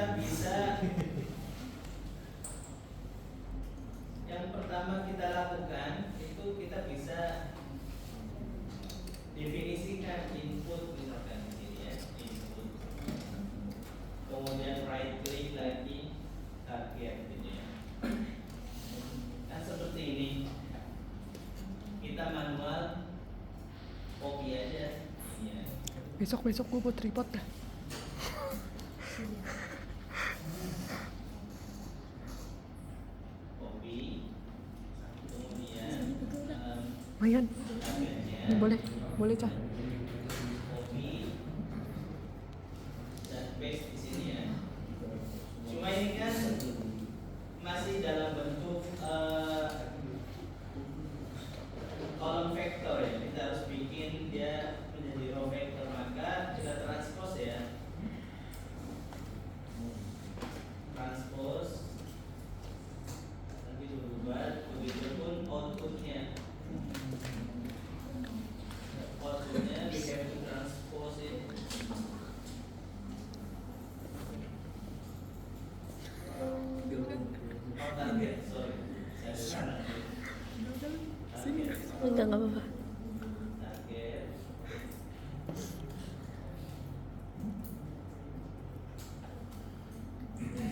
kita bisa yang pertama kita lakukan itu kita bisa definisikan input misalkan di sini ya, input. Kemudian right click lagi target gitu ya. Kan seperti ini. Kita manual copy aja ya. Besok gue buat tripod dah. Copy. Kemudian Lumayan. targetnya Boleh Cah. copy dan paste di sini ya. Cuma ini kan masih dalam bentuk kolom vektor ya. Kita harus bikin dia menjadi row vektor, maka kita transpose ya. Transpose nanti berubah, begitupun outputnya. Outputnya we have to transpose it. Oh, target, sorry. Saya salah. Enggak apa-apa. Target.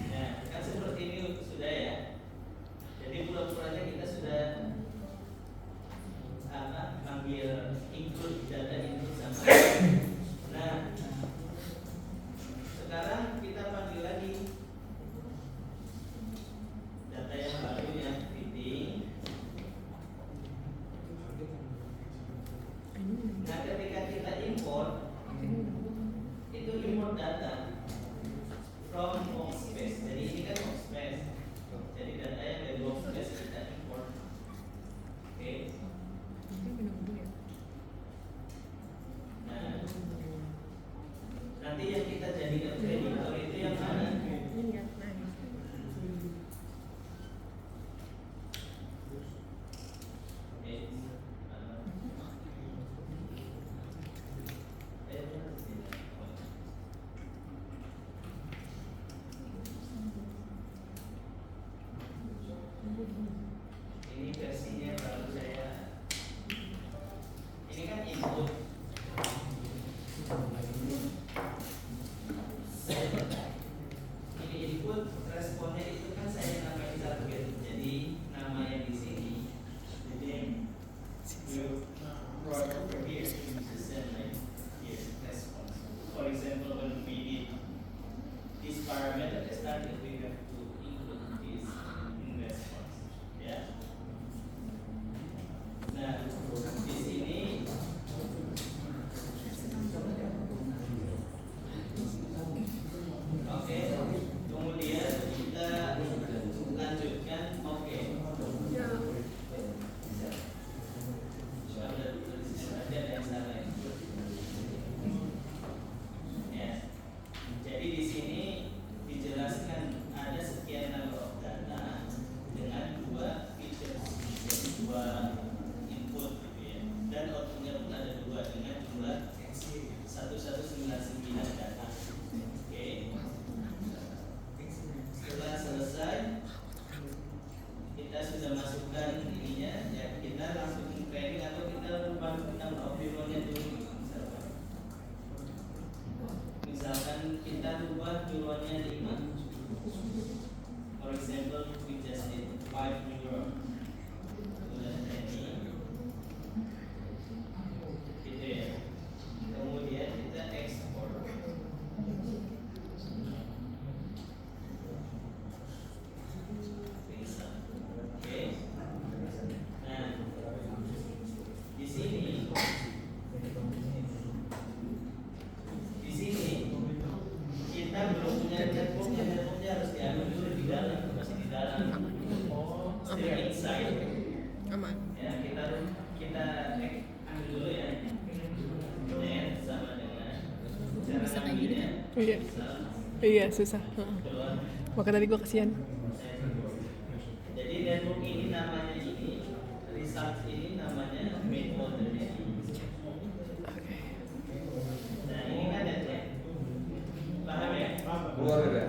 Nah, kan seperti ini sudah ya. Jadi pura-puranya kita sudah ambil include data input sama. Nah, sekarang kita panggil lagi data yang baru yang fitting. Nah, ketika kita import, itu import data from workspace. Jadi ini kan workspace. Jadi data yang dari workspace kita import. Oke. Nah, nanti yang kita jadikan kreditor itu yang mana? Ini versinya baru saya. Ini kan input. Ini input, responnya itu kan saya namain target. Jadi nama yang di sini. Jadi you brought over here to send like here response. For example, when we did this parameter as target, we have to include this in response. Ya. Nah, di sini oke, kemudian kita lanjutkan. Oke. Ada yang salah ya. Ya. Jadi di sini dijelaskan ada sekian number of data dengan dua feature, jadi dua input gitu ya. Dan outputnya pun ada dua dengan jumlah 1199 data. Oke. Setelah selesai, kita sudah masukkan ininya ya, kita langsung training atau kita rubah number of people-nya dulu. Misalkan kita rubah neuronnya 5. For example, we just need 5 neuron. Sudah ini. Gitu ya. Kemudian kita export. Bisa. Oke. Nah, di sini kita belum punya networknya harus diambil dulu di dalam, masih di dalam. Still inside. Aman. Ya, kita ambil dulu ya. Net sama dengan cara ngambilnya. Iya. Iya, susah. Keluar. Maka tadi gue kasihan. Jadi network ini namanya ini, result ini namanya main folder ini. Nah, ini kan network. Paham ya? Keluar ya?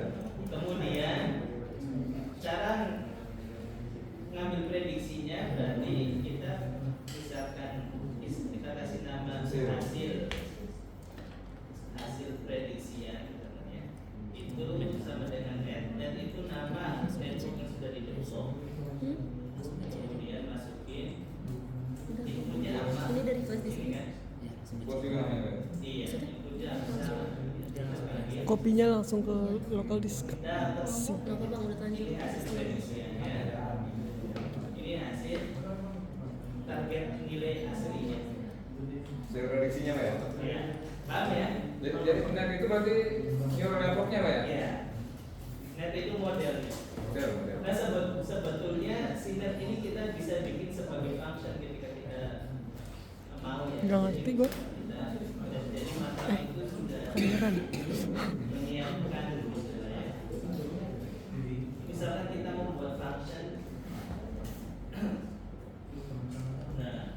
itu nama network yang sudah didevelop, kemudian masukin inputnya apa? Ini dari kelas di Ini sini. kan? Bos juga namanya Pak? Iya, inputnya sama. Kopinya langsung ke local disk. Kita Si. Nggak apa bang, udah lanjut. ini hasil prediksiannya, ini hasil target nilai aslinya. Dari prediksinya Pak ya? Ya, paham ya? Jadi net itu berarti neural networknya Pak ya? Iya. Net itu modelnya. Model. Nah sebetulnya si net ini kita bisa bikin sebagai function ketika kita mau ya. Nggak ngerti gua. Jadi masalah itu sudah Kedengeran. menyiapkan dulu ya. Misalkan kita mau buat function, nah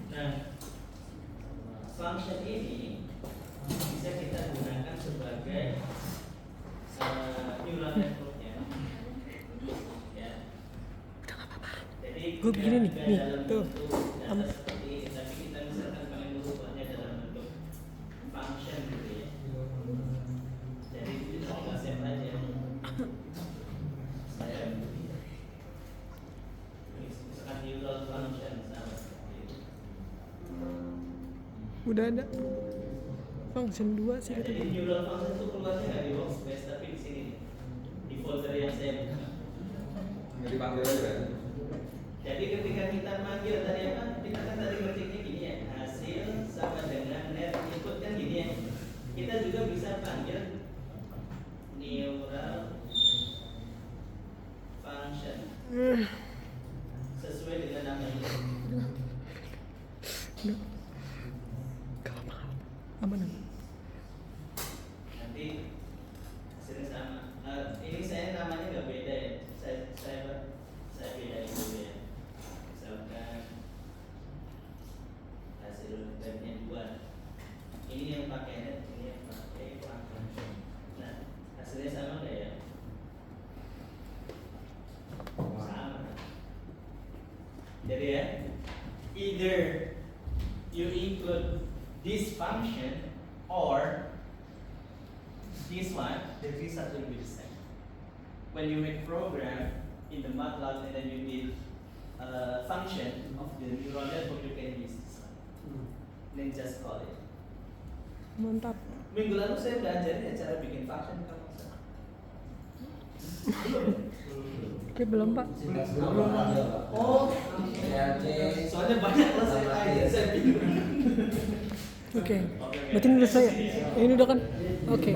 Nah, function ini bisa kita gunakan sebagai neural networknya. Ya. Jadi Gua begini nih, nggak nih, dalam tuh. bentuk data seperti ini, tapi kita misalkan pengen merubahnya dalam bentuk function gitu ya. Jadi kita tinggal save aja. Saya misalkan neural function sama seperti itu. Udah ada. Function 2 sih Nah, kata jadi gue. neural function itu keluarnya nggak di workspace tapi di sini nih, di folder yang saya buka. Nggak dipanggil aja Pak ya? Jadi ketika kita manggil tadi apa? Kita kan tadi ngetiknya gini ya, hasil sama dengan net input kan gini ya. Kita juga bisa panggil neural function sesuai dengan nama ini. Gak apa-apa. Aman. Nanti hasilnya sama. Ini saya namanya nggak beda ya. Saya bedain dulu ya. Misalkan hasil webnya 2. Ini yang pakai net, ini yang pakai function. Nah, hasilnya sama nggak ya? Sama. Jadi ya, either you include this function or this one, the result will be the same. When you make program in the MATLAB and then you build a function of the neural network, you can use this one. Then just call it. Mantap. Minggu lalu saya belajarin ya cara bikin function kamu. Oke, belum Pak. Oh, soalnya banyak kelas saya bingung. Oke. Berarti ini udah saya. Ini udah kan? Oke.